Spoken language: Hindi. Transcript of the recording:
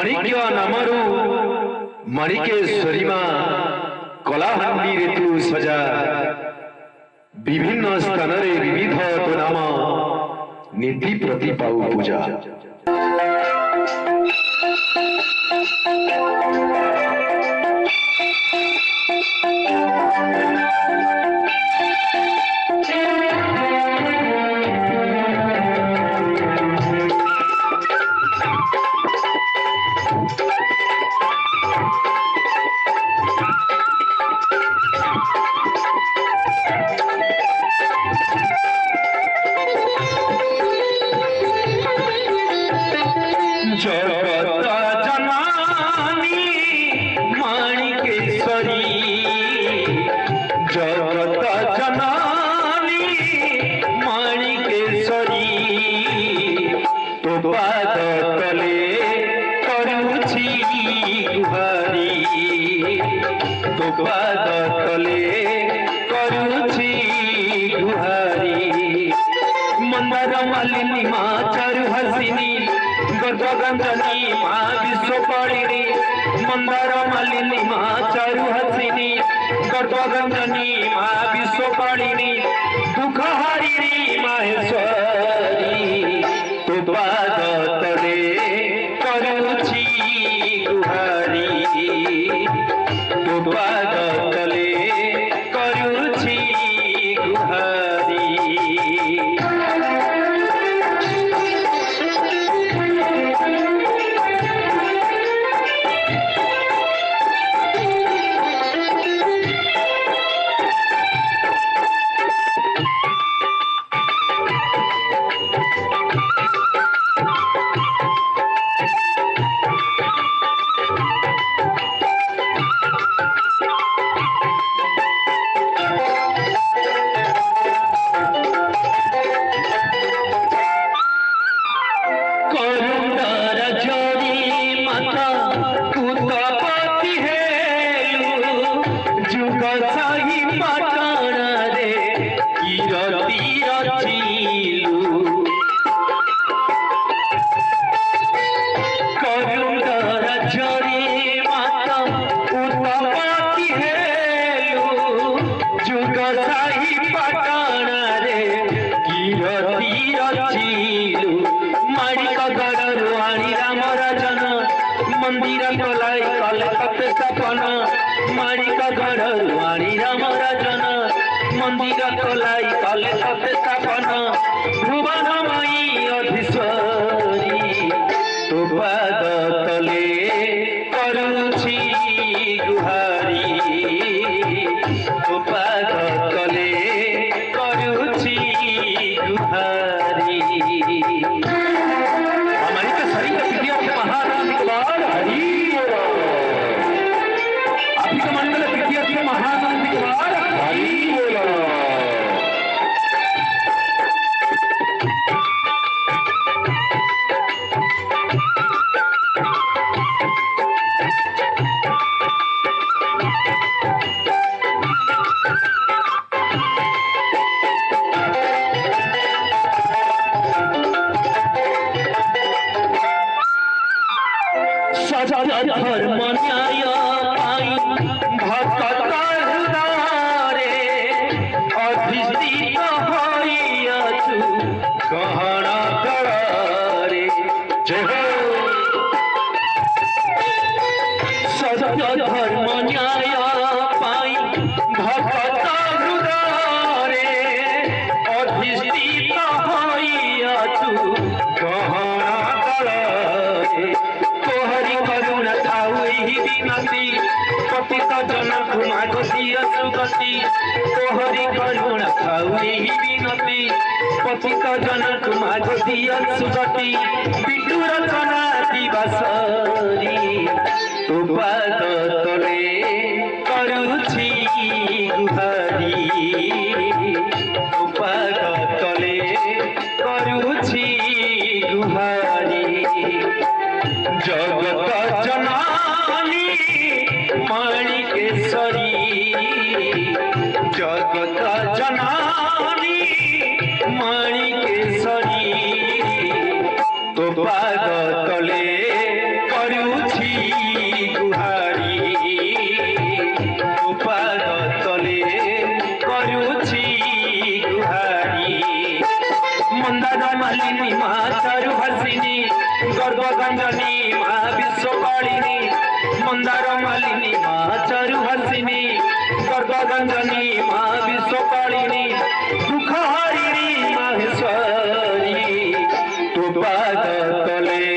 माणिक्य नामरू माणिकेश्वरी माँ कलाहांडी रे तू सजा विभिन्न स्थान रे विविध तो नाम नीति प्रति पाऊ पूजा मालिनी माँ चारु हसिनी गर्भगंजनी माँ विश्वपरिणी मंदार मालिनी माँ चारु हसिनी गर्भगंजनी माँ विश्वपरिणी दुख हारिणी माहेश्वरी तो पाद तले करुछि गुहारी तो पाद तले करुछि गुहारी मंदिर कलाई कले कते सपन माणिक गढ़ रुआणी राम राजन मंदिर कलाई कले कते सपन भुवनमयी अधीश्वरी तो पाद तले करुछि गुहारी तो पाद तले करुछि गुहारी धर्म न्याय भक्त हृदय अधिष्ठित होइछु गहन दरे जय सत्य धर्म न्याय पाई भक्त हृदय अधिष्ठित होइछु गहन दरे विनती पतित जनक मागती सुगति तोहरी करुणा खाउरी विनती पतित जनक मागती सुगति विष्णु रचना दिवसरी तो पाद तले करुछि गुहारी तो पाद तले करुछि गुहारी जगत जनानी माणिकेश्वरी जगत जनानी माणिकेश्वरी तो पाद तले करू गर्भगंजनी माँ विश्वकालिनी मंदार मालिनी माँ चारुहासिनी गर्भगंजनी माँ विश्वकालिनी दुख हरिणी माहेश्वरी तू पाद तले